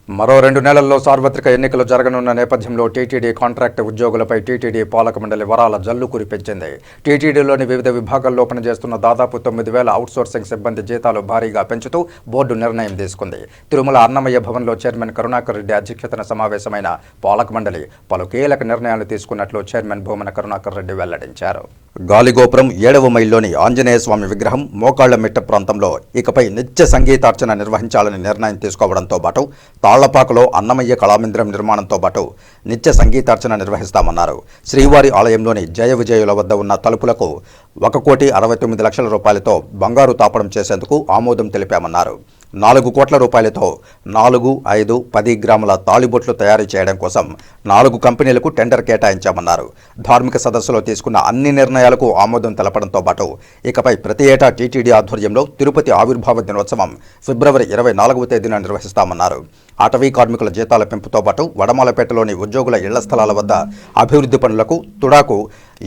మరో 2 నెలల్లో సార్వత్రిక ఎన్నికలు జరగనున్న నేపథ్యంలో టీటీడీ కాంట్రాక్ట్ ఉద్యోగులపై టీటీడీ పాలక మండలి వరాల జల్లు కురిపించింది. టీటీడీలోని వివిధ విభాగాల్లో పనిచేస్తున్న దాదాపు 9,000 అవుట్సోర్సింగ్ సిబ్బంది జీతాలు భారీగా పెంచుతూ బోర్డు నిర్ణయం తీసుకుంది. తిరుమల అన్నమయ్య భవన్లో చైర్మన్ కరుణాకర్ రెడ్డి అధ్యక్షతన సమావేశమైన పాలక మండలి పలు కీలక నిర్ణయాలు తీసుకున్నట్లు చైర్మన్ భూమన కరుణాకర్ రెడ్డి వెల్లడించారు. గాలిగోపురం 7వ మైల్లోని ఆంజనేయ స్వామి విగ్రహం మోకాళ్ల మిట్ట ప్రాంతంలో ఇకపై నిత్య సంగీతార్చన నిర్వహించాలని నిర్ణయం తీసుకోవడంతో పాటు తాళ్లపాకలో అన్నమయ్య కళామందిరం నిర్మాణంతో పాటు నిత్య సంగీతార్చన నిర్వహిస్తామన్నారు. శ్రీవారి ఆలయంలోని జయ విజయుల వద్ద ఉన్న తలుపులకు 1,69,00,000 రూపాయలతో బంగారు తాపడం చేసేందుకు ఆమోదం తెలిపామన్నారు. 4 కోట్ల రూపాయలతో 4, 5, 10 గ్రాముల తాళిబొట్లు తయారు చేయడం కోసం 4 కంపెనీలకు టెండర్ కేటాయించామన్నారు. ధార్మిక సదస్సులో తీసుకున్న అన్ని నిర్ణయాలకు ఆమోదం తెలపడంతో పాటు ఇకపై ప్రతి ఏటా టీటీడీ ఆధ్వర్యంలో తిరుపతి ఆవిర్భావ దినోత్సవం ఫిబ్రవరి 24వ తేదీన నిర్వహిస్తామన్నారు. అటవీ కార్మికుల జీతాల పెంపుతో పాటు వడమాలపేటలోని ఉద్యోగుల ఇళ్ల స్థలాల వద్ద అభివృద్ధి పనులకు తుడాకు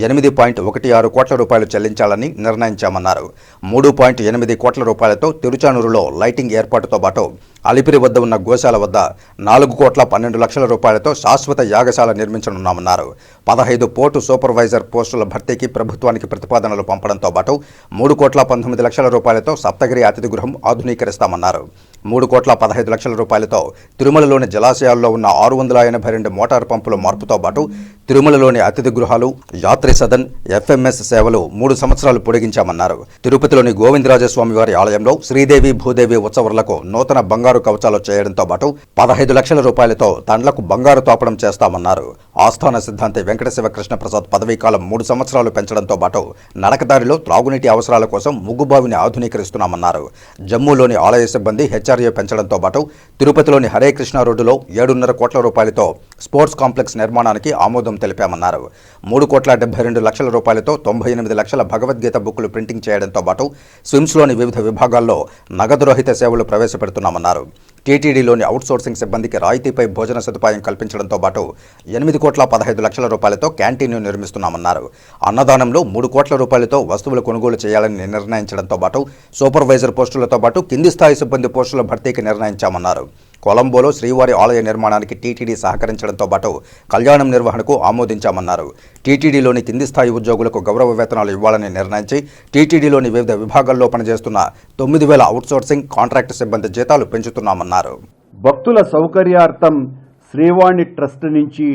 8.16 కోట్ల రూపాయలు చెల్లించాలని నిర్ణయించామన్నారు. 3.8 కోట్ల రూపాయలతో తిరుచానూరులో లైటింగ్ ఏర్పాటుతో పాటు అలిపిరి వద్ద ఉన్న గోశాల వద్ద 4,12,00,000 రూపాయలతో శాశ్వత యాగశాల నిర్మించనున్నామన్నారు. 15 పోర్టు సూపర్వైజర్ పోస్టుల భర్తీకి ప్రభుత్వానికి ప్రతిపాదనలు పంపడంతో పాటు 3,19,00,000 రూపాయలతో సప్తగిరి అతిథి గృహం ఆధునీకరిస్తామన్నారు. 3,15,00,000 రూపాయలతో తిరుమలలోని జలాశయాల్లో ఉన్న 682 మోటార్ పంపుల మార్పుతో పాటు తిరుమలలోని అతిథి గృహాలు, యాత్రి సదన్, ఎఫ్ఎంఎస్ సేవలు 3 సంవత్సరాలు పొడిగించామన్నారు. తిరుపతిలోని గోవిందరాజస్వామి వారి ఆలయంలో శ్రీదేవి భూదేవి ఉత్సవాలకు నూతన బంగారు కవచాలు చేయడంతో పాటు 15 లక్షల రూపాయలతో తండ్లకు బంగారు తాపడం చేస్తామన్నారు. ఆస్థాన సిద్ధాంతి వెంకట శివకృష్ణ ప్రసాద్ పదవీకాలం 3 సంవత్సరాలు పెంచడంతో పాటు నడకదారిలో త్రాగునీటి అవసరాల కోసం ముగ్గుబావిని ఆధునీకరిస్తున్నామన్నారు. జమ్మూలోని ఆలయ సిబ్బంది హెచ్ఆర్ఏ పెంచడంతో పాటు తిరుపతిలోని హరే కృష్ణ రోడ్డులో 7.5 కోట్ల రూపాయలతో స్పోర్ట్స్ కాంప్లెక్స్ నిర్మాణానికి ఆమోదం తెలిపామన్నారు. 3,72,00,000 రూపాయలతో 98 లక్షల భగవద్గీత బుక్కులు ప్రింటింగ్ చేయడంతో పాటు స్విమ్స్లోని వివిధ విభాగాల్లో నగదు రహిత సేవలు ప్రవేశపెడుతున్నామన్నారు. టీటీడీలోని అవుట్సోర్సింగ్ సిబ్బందికి రాయితీపై భోజన సదుపాయం కల్పించడంతో పాటు 8,15,00,000 రూపాయలతో క్యాంటీన్ను నిర్మిస్తున్నామన్నారు. అన్నదానంలో 3 కోట్ల రూపాయలతో వస్తువులు కొనుగోలు చేయాలని నిర్ణయించడంతో పాటు సూపర్వైజర్ పోస్టులతో పాటు కింది స్థాయి సిబ్బంది పోస్టుల భర్తీకి నిర్ణయించామన్నారు. కొలంబోలో శ్రీవారి ఆలయ నిర్మాణానికి టీటీడీ సహకరించడంతో పాటు కళ్యాణం నిర్వహణకు ఆమోదించామన్నారు. టీటీడీలోని కింది స్థాయి ఉద్యోగులకు గౌరవ వేతనాలు ఇవ్వాలని నిర్ణయించి టీటీడీలోని వివిధ విభాగాల్లో పనిచేస్తున్న 9,000 అవుట్సోర్సింగ్ కాంట్రాక్ట్ సిబ్బంది జీతాలు పెంచుతున్నామన్నారు. భక్తుల సౌకర్యార్థం శ్రీవాణి ట్రస్ట్ నుంచి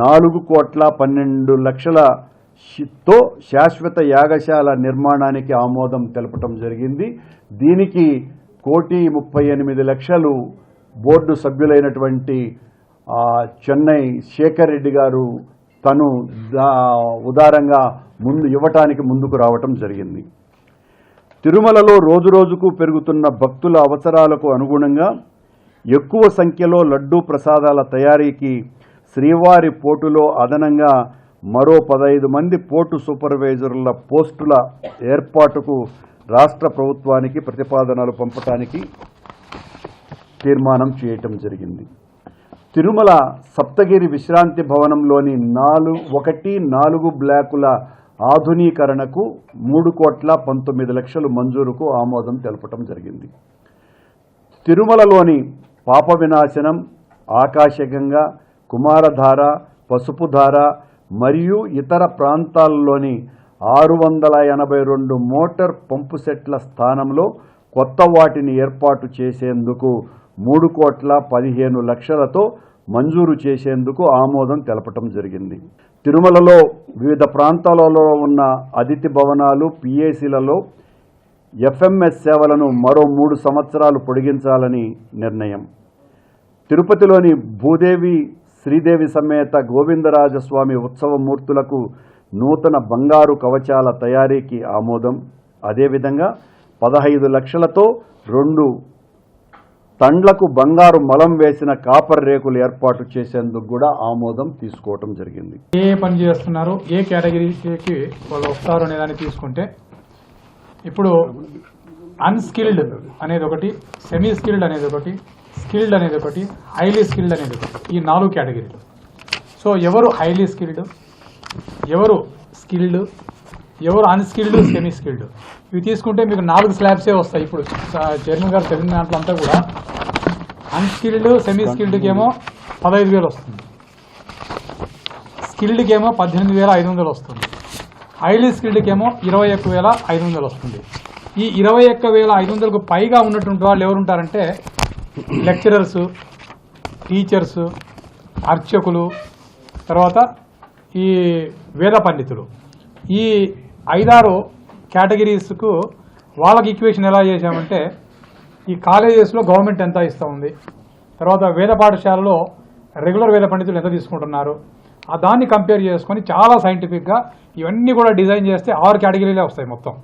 4,12,00,000తో శాశ్వత యాగశాల నిర్మాణానికి ఆమోదం తెలపడం జరిగింది. దీనికి 1,38,00,000 బోర్డు సభ్యులైనటువంటి చెన్నై శేఖర్ రెడ్డి గారు తను ఉదారంగా ఇవ్వటానికి ముందుకు రావటం జరిగింది. తిరుమలలో రోజురోజుకు పెరుగుతున్న భక్తుల అవసరాలకు అనుగుణంగా ఎక్కువ సంఖ్యలో లడ్డూ ప్రసాదాల తయారీకి శ్రీవారి పోర్టులో అదనంగా మరో 15 మంది పోర్టు సూపర్వైజర్ల పోస్టుల ఏర్పాటుకు రాష్ట్ర ప్రభుత్వానికి ప్రతిపాదనలు పంపటానికి తీర్మానం చేయటం జరిగింది. తిరుమల సప్తగిరి విశ్రాంతి భవనంలోని 4 బ్లాకుల ఆధునీకరణకు 3,19,00,000 మంజూరుకు ఆమోదం తెలపటం జరిగింది. తిరుమలలోని పాప వినాశనం, ఆకాశగంగ, కుమారధార, పసుపుధార మరియు ఇతర ప్రాంతాల్లోని 682 మోటార్ పంపు సెట్ల స్థానంలో కొత్త వాటిని ఏర్పాటు చేసేందుకు 3,15,00,000తో మంజూరు చేసేందుకు ఆమోదం తెలపటం జరిగింది. తిరుమలలో వివిధ ప్రాంతాలలో ఉన్న అతిథి భవనాలు, పిఏసీలలో ఎఫ్ఎంఎస్ సేవలను మరో 3 సంవత్సరాలు పొడిగించాలని నిర్ణయం. తిరుపతిలోని భూదేవి శ్రీదేవి సమేత గోవిందరాజస్వామి ఉత్సవమూర్తులకు నూతన బంగారు కవచాల తయారీకి ఆమోదం. అదేవిధంగా 15 లక్షలతో 2 తండ్లకు బంగారు మలం వేసిన కాపర్ రేకులు ఏర్పాటు చేసేందుకు కూడా ఆమోదం తీసుకోవటం జరిగింది. ఏ పని చేస్తున్నారు, ఏ కేటగిరీకి వాళ్ళు వస్తారు అనే దాన్ని తీసుకుంటే ఇప్పుడు అన్స్కిల్డ్ అనేది ఒకటి, సెమీ స్కిల్డ్ అనేది ఒకటి, స్కిల్డ్ అనేది ఒకటి, హైలీ స్కిల్డ్ అనేది ఒకటి, ఈ 4 కేటగిరీలు. సో ఎవరు హైలీ స్కిల్డ్, ఎవరు స్కిల్డ్, ఎవరు అన్స్కిల్డ్, సెమీ స్కిల్డ్, ఇవి తీసుకుంటే మీకు 4 స్లాబ్సే వస్తాయి. ఇప్పుడు చైర్మన్ గారు తెలిసిన దాంట్లో అంతా కూడా అన్స్కిల్డ్ సెమీ స్కిల్డ్కి ఏమో 15,000 వస్తుంది, స్కిల్డ్కి ఏమో 18,500 వస్తుంది, హైలీ స్కిల్డ్కి ఏమో 21,500 వస్తుంది. ఈ 21,500కు పైగా ఉన్నటువంటి వాళ్ళు ఎవరు ఉంటారంటే లెక్చరర్సు, టీచర్సు, అర్చకులు, తర్వాత ఈ వేద పండితులు. ఈ 5-6 కేటగిరీస్కు వాళ్ళకి ఈక్వేషన్ ఎలా చేశామంటే, ఈ కాలేజెస్లో గవర్నమెంట్ ఎంత ఇస్తూ ఉంది, తర్వాత వేద పాఠశాలలో రెగ్యులర్ వేద పండితులు ఎంత తీసుకుంటున్నారు, దాన్ని కంపేర్ చేసుకొని చాలా సైంటిఫిక్గా ఇవన్నీ కూడా డిజైన్ చేస్తే 6 కేటగిరీలే వస్తాయి మొత్తం.